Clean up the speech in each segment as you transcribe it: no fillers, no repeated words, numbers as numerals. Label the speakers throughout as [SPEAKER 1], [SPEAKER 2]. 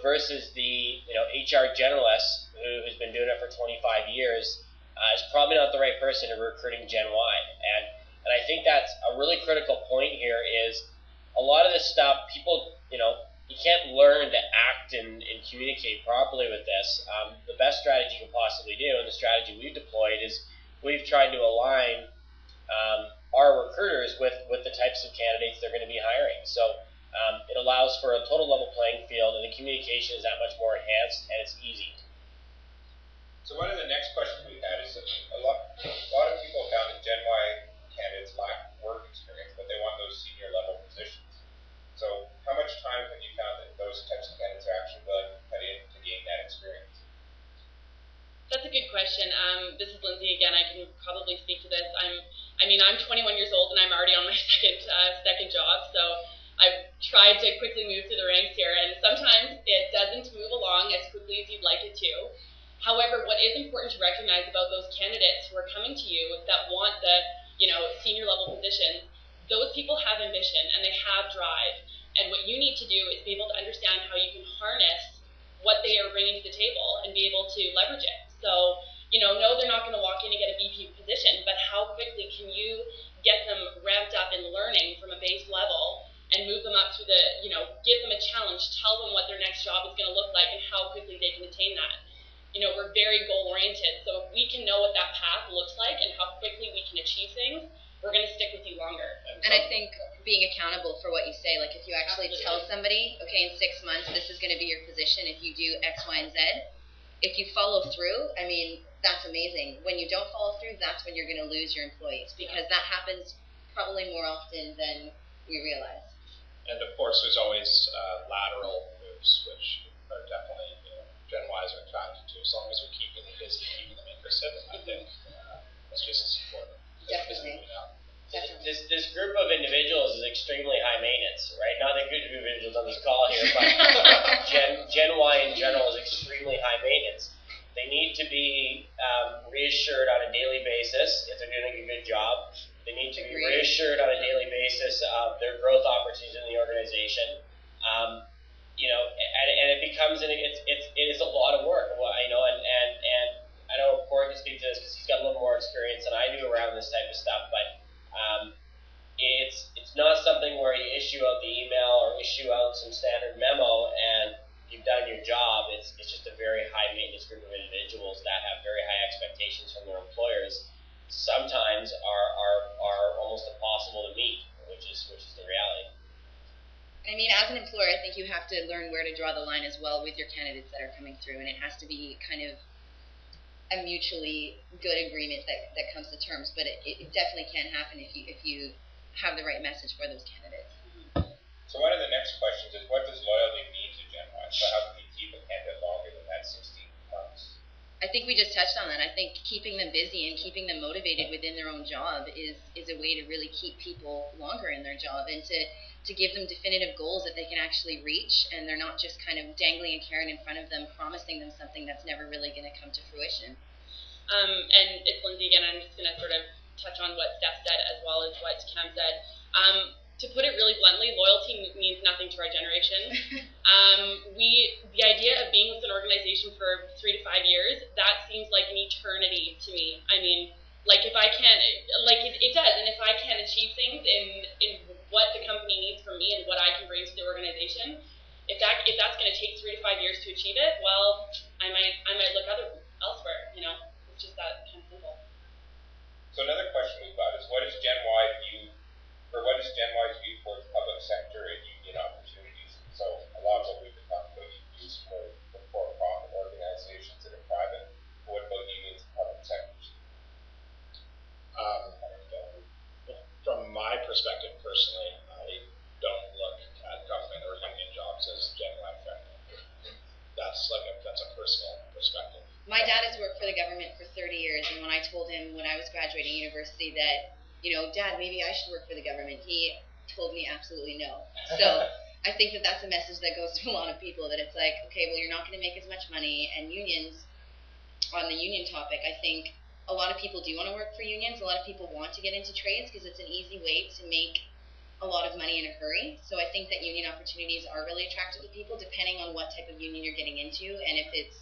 [SPEAKER 1] Versus the HR generalist who's been doing it for 25 years is probably not the right person to recruiting Gen Y. And I think that's a really critical point here is a lot of this stuff, people, you can't learn to act and communicate properly with this. The best strategy you can possibly do, and the strategy we've deployed, is we've tried to align our recruiters with the types of candidates they're going to be hiring. So it allows for a total level playing field, and the communication is that much more enhanced, and it's easy.
[SPEAKER 2] So one of the next questions we had is a lot of people found that Gen Y candidates lack work experience, but they want those senior level positions. So how much time have you found that those types of candidates are actually willing to put in to gain that experience?
[SPEAKER 3] That's a good question. This is Lindsay again. I can probably speak to this. I'm 21 years old and I'm already on my second job, so I've tried to quickly move through the ranks here, and sometimes it doesn't move along as quickly as you'd like it to. However, what is important to recognize about those candidates who are coming to you that want the senior level positions, those people have ambition and they have drive. And what you need to do is be able to understand how you can harness what they are bringing to the table and be able to leverage it. So, no, they're not going to walk in and get a VP position, but how quickly can you get them ramped up in learning from a base level and move them up through give them a challenge, tell them what their next job is going to look like and how quickly they can attain that. We're very goal-oriented, so if we can know what that path looks like and how quickly we can achieve things, we're going to stick with you longer.
[SPEAKER 4] And I think being accountable for what you say, like if you actually tell somebody, okay, in 6 months, this is going to be your position if you do X, Y, and Z, if you follow through, that's amazing. When you don't follow through, that's when you're going to lose your employees, because that happens probably more often than we realize.
[SPEAKER 2] And of course, there's always lateral moves, which are definitely Gen Ys are attracted to, as long as we're keeping them busy, keeping them interested. I think it's just as important.
[SPEAKER 4] Definitely.
[SPEAKER 1] This group of individuals is extremely high maintenance, right? Not the good individuals on this call here, but Gen Y in general is extremely high maintenance. They need to be reassured on a daily basis if they're doing a good job. They need to be reassured on a daily basis of their growth opportunities in the organization. And it becomes it is a lot of work. And I know Corey can speak to this because he's got a little more experience than I do around this type of stuff. But it's not something where you issue out the email or issue out some standard memo and you've done your job. It's just a very high maintenance group of individuals that have very high expectations from their employers. Sometimes are almost impossible to meet, which is the reality.
[SPEAKER 4] As an employer, I think you have to learn where to draw the line as well with your candidates that are coming through, and it has to be kind of a mutually good agreement that comes to terms. But it definitely can happen if you have the right message for those candidates.
[SPEAKER 2] So one of the next questions is, what does loyalty mean to Gen Y? So how can you keep a candidate longer than that 16 months?
[SPEAKER 4] I think we just touched on that. I think keeping them busy and keeping them motivated within their own job is a way to really keep people longer in their job, and to give them definitive goals that they can actually reach, and they're not just kind of dangling a carrot in front of them, promising them something that's never really going to come to fruition.
[SPEAKER 3] And it's Lindsay again. I'm just going to sort of touch on what Steph said as well as what Cam said. To put it really bluntly, loyalty means nothing to our generation. The idea of being with an organization for 3 to 5 years, that seems like an eternity to me. If I can't, it does, and if I can't achieve things in what the company needs from me and what I can bring to the organization, if that's going to take 3 to 5 years to achieve it, well, I might look elsewhere. It's just that kind of simple.
[SPEAKER 2] So another question we've got is, what is Gen Y's view towards public sector and union opportunities? So a lot of what we've been talking about is for for-profit organizations that are private. But what about unions and public sectors?
[SPEAKER 5] From my perspective personally, I don't look at government or union jobs as Gen Y friendly. That's a personal perspective.
[SPEAKER 4] My dad has worked for the government for 30 years, and when I told him when I was graduating university that, Dad, maybe I should work for the government, he told me absolutely no. So I think that's a message that goes to a lot of people, that it's like, okay, well, you're not going to make as much money. And unions, on the union topic, I think a lot of people do want to work for unions. A lot of people want to get into trades because it's an easy way to make a lot of money in a hurry. So I think that union opportunities are really attractive to people, depending on what type of union you're getting into, and if it's,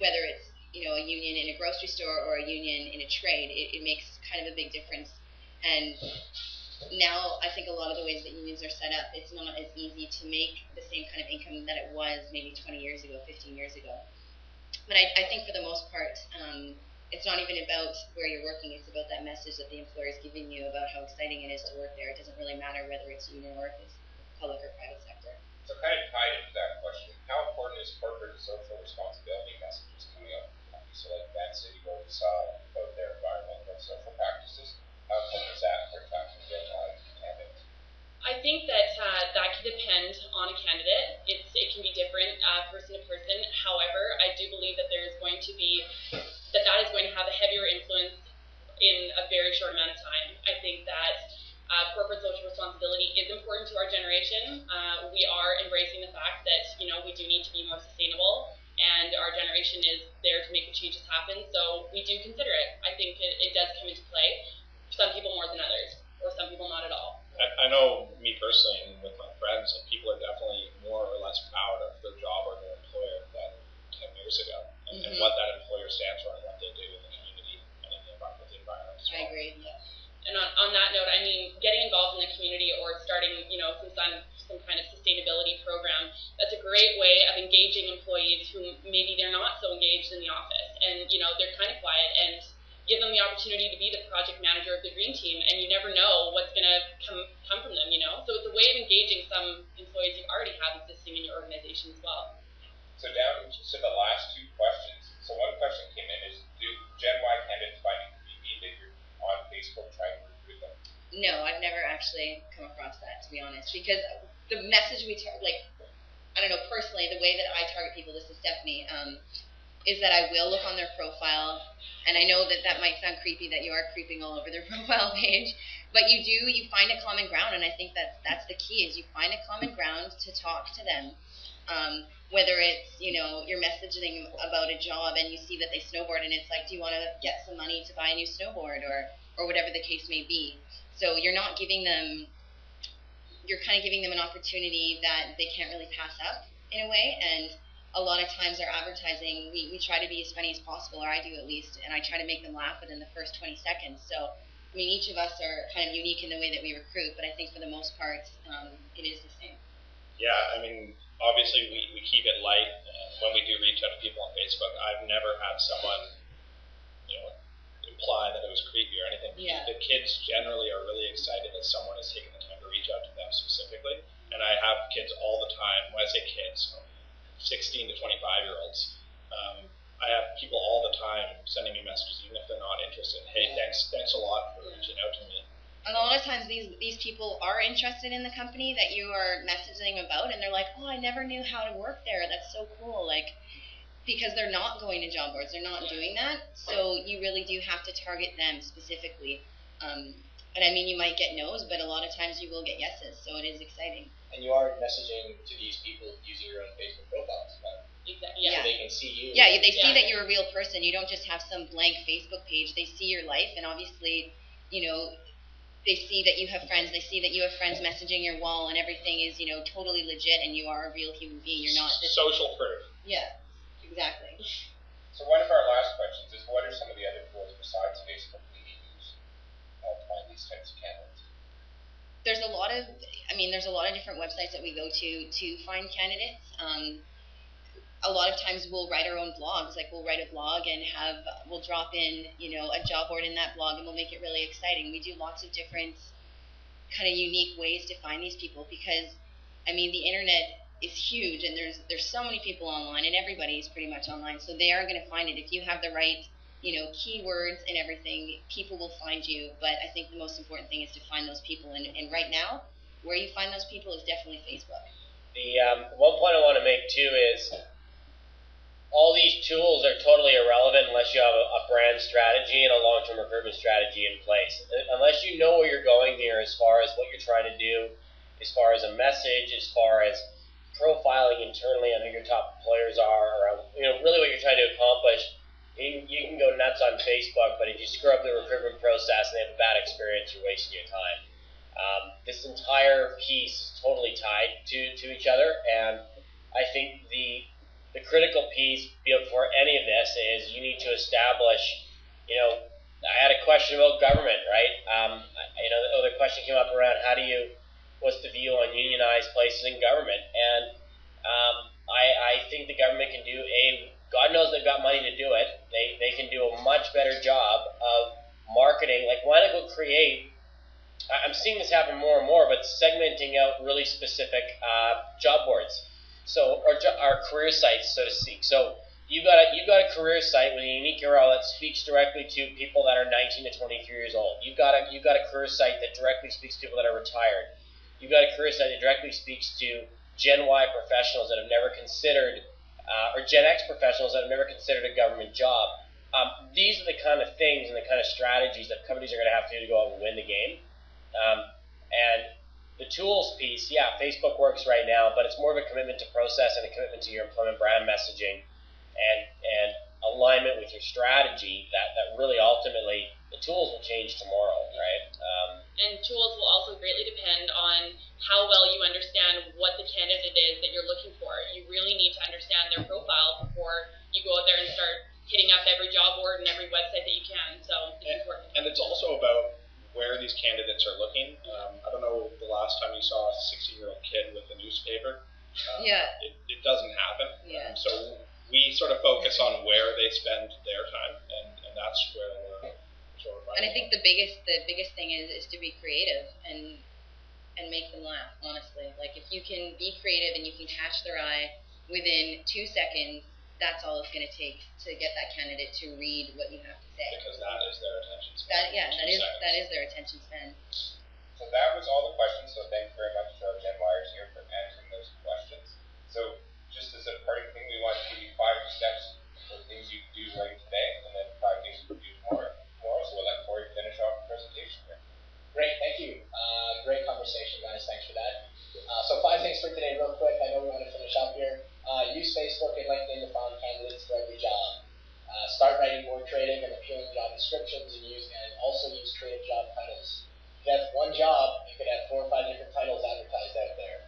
[SPEAKER 4] whether it's, a union in a grocery store or a union in a trade, it makes kind of a big difference. And now I think a lot of the ways that unions are set up, it's not as easy to make the same kind of income that it was maybe 20 years ago, 15 years ago. But I think for the most part, it's not even about where you're working, it's about that message that the employer is giving you about how exciting it is to work there. It doesn't really matter whether it's union or if it's public or private sector.
[SPEAKER 2] So kind of tied into that question, how important is corporate and social responsibility messages coming out from companies? So like Van City, where we saw about their environmental and social practices, how important is that for attracting Gen Y candidates?
[SPEAKER 3] I think that that can depend on a candidate. It can be different person to person. However, I do believe that there is going to be that is going to have a heavier influence in a very short amount of time. I think that corporate social responsibility is important to our generation. We are embracing the fact that we do need to be more sustainable, and our generation is there to make the changes happen. So we do consider it. I think it does come into play. Some people more than others, or some people not at all.
[SPEAKER 5] I know me personally and with my friends, like people are definitely more or less proud of their job or their employer than 10 years ago, and what that employer stands for and what they do in the community and in the environment.
[SPEAKER 4] I agree. Yeah.
[SPEAKER 3] And on that note, I mean, getting involved in the community or starting, some kind of sustainability program, that's a great way of engaging employees who maybe they're not so engaged in the office, and they're kind of quiet, and give them the opportunity to be the project manager of the green team, and you never know what's going to come from them, So it's a way of engaging some employees you already have existing in your organization as well.
[SPEAKER 2] So down to the last two questions. So one question came in is, do Gen Y candidates find it creepy that you're on Facebook trying to recruit them?
[SPEAKER 4] No, I've never actually come across that, to be honest, because the message I don't know, personally, the way that I target people, this is Stephanie, is that I will look on their profile, and I know that that might sound creepy, that you are creeping all over their profile page, but you find a common ground, and I think that's the key, is you find a common ground to talk to them. Whether it's, you're messaging about a job and you see that they snowboard and it's like, do you want to get some money to buy a new snowboard, or whatever the case may be. So you're kind of giving them an opportunity that they can't really pass up in a way. And a lot of times our advertising, we try to be as funny as possible, or I do at least, and I try to make them laugh within the first 20 seconds. So, I mean, each of us are kind of unique in the way that we recruit, but I think for the most part, it is the same.
[SPEAKER 5] Yeah, I mean, obviously we keep it light when we do reach out to people on Facebook. I've never had someone, imply that it was creepy or anything.
[SPEAKER 4] Yeah.
[SPEAKER 5] The kids generally are really excited that someone has taken the time to reach out to them specifically. And I have kids all the time. When I say kids, 16 to 25-year-olds. I have people all the time sending me messages, even if they're not interested. Hey, thanks a lot for reaching out to me.
[SPEAKER 4] And a lot of times these people are interested in the company that you are messaging about, and they're like, oh, I never knew how to work there. That's so cool. Because they're not going to job boards, they're not doing that. So you really do have to target them specifically. And I mean, you might get no's, but a lot of times you will get yeses. So it is exciting.
[SPEAKER 6] And you are messaging to these people using your own Facebook profiles, but
[SPEAKER 3] Exactly.
[SPEAKER 4] Yeah.
[SPEAKER 6] so they can see you.
[SPEAKER 4] Yeah, they see that you're a real person. You don't just have some blank Facebook page. They see your life, and obviously, they see that you have friends. They see that you have friends messaging your wall, and everything is, totally legit, and you are a real human being. You're not this.
[SPEAKER 5] Social proof.
[SPEAKER 4] Yeah, exactly.
[SPEAKER 2] So one of our last questions is, what are some of the other tools besides Facebook that you use to find these types of candidates?
[SPEAKER 4] There's a lot of different websites that we go to find candidates. A lot of times we'll write our own blogs. Like we'll write a blog and we'll drop in, a job board in that blog, and we'll make it really exciting. We do lots of different kind of unique ways to find these people because, I mean, the internet is huge, and there's so many people online, and everybody is pretty much online, so they are going to find it. If you have the right, keywords and everything, people will find you. But I think the most important thing is to find those people, and right now, where you find those people is definitely Facebook.
[SPEAKER 1] The one point I want to make too is all these tools are totally irrelevant unless you have a brand strategy and a long-term recruitment strategy in place. Unless you know where you're going here as far as what you're trying to do, as far as a message, as far as profiling internally on who your top employers are, or really what you're trying to accomplish, you can go nuts on Facebook, but if you screw up the recruitment process and they have a bad experience, you're wasting your time. This entire piece is totally tied to each other, and I think the critical piece for any of this is you need to establish, I had a question about government, right? The other question came up around what's the view on unionized places in government, and I think the government can do God knows they've got money to do it. They can do a much better job of marketing. Like, why not go create? I'm seeing this happen more and more, but segmenting out really specific job boards, or career sites, so to speak. So you've got a career site with a unique URL that speaks directly to people that are 19 to 23 years old. You've got a career site that directly speaks to people that are retired. You've got a career site that directly speaks to Gen Y professionals that have never considered, or Gen X professionals that have never considered a government job. These are the kind of things and the kind of strategies that companies are going to have to do to go out and win the game. And the tools piece, Facebook works right now, but it's more of a commitment to process and a commitment to your employment brand messaging and alignment with your strategy that really ultimately the tools will change tomorrow, right?
[SPEAKER 3] And tools will also greatly depend on how well you understand what the candidate is that you're looking for. You really need to understand their profile before you go out there and start hitting up every job board and every website that you can. So it's important.
[SPEAKER 5] And it's also about where these candidates are looking. I don't know the last time you saw a 16-year-old kid with a newspaper. It doesn't happen.
[SPEAKER 4] Yeah.
[SPEAKER 5] So we sort of focus on where they spend their time, and that's where we're sort of.
[SPEAKER 4] And I think the biggest thing is to be creative and make them laugh. Honestly, like, if you can be creative and you can catch their eye within 2 seconds, that's all it's going to take to get that candidate to read what you have to say.
[SPEAKER 5] Because that is their attention span.
[SPEAKER 4] That is their attention span.
[SPEAKER 2] So that was all the questions. So thank you very much to our Gen Yers here for answering those questions. So just as a parting thing, we want to give you 5 steps for things you can do right today, and then 5 things you can do tomorrow. So we'll let Corey finish off the presentation here.
[SPEAKER 6] Great, thank you. Great conversation, guys. Thanks for that. So 5 things for today, real quick. I know we want to finish up here. Use Facebook and LinkedIn to find candidates for every job. Start writing more creative and appealing job descriptions, and also use creative job titles. If you have one job, you could have 4 or 5 different titles advertised out there.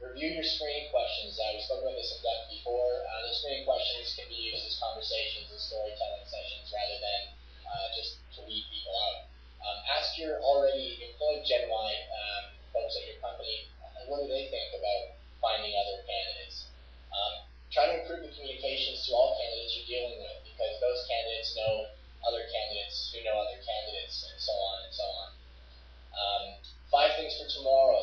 [SPEAKER 6] Review your screening questions. We spoke about this in depth before. The screening questions can be used as conversations and storytelling sessions rather than just to weed people out. Ask your already employed Gen Y folks at your company, what do they think about finding other candidates? Try to improve the communications to all candidates you're dealing with, because those candidates know other candidates who know other candidates, and so on and so on. 5 things for tomorrow.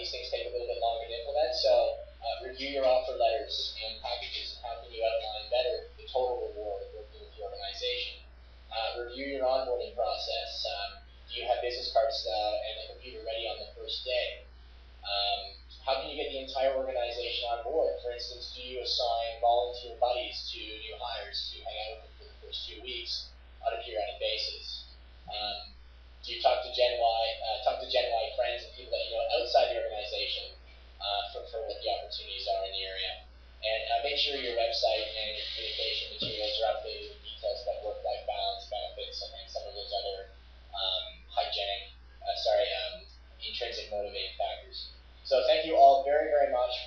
[SPEAKER 6] These things take a little bit longer to implement, so review your offer letters and packages. How can you outline better the total reward of working with the organization? Review your onboarding process. Do you have business cards and a computer ready on the first day? How can you get the entire organization on board? For instance, do you assign volunteer buddies to new hires to hang out with them for the first 2 weeks on a periodic basis? Do you talk to Gen Y friends and people that you know outside the organization for what the opportunities are in the area? And make sure your website and your communication materials are updated with details about work-life balance, benefits, and some of those other intrinsic motivating factors. So thank you all very, very much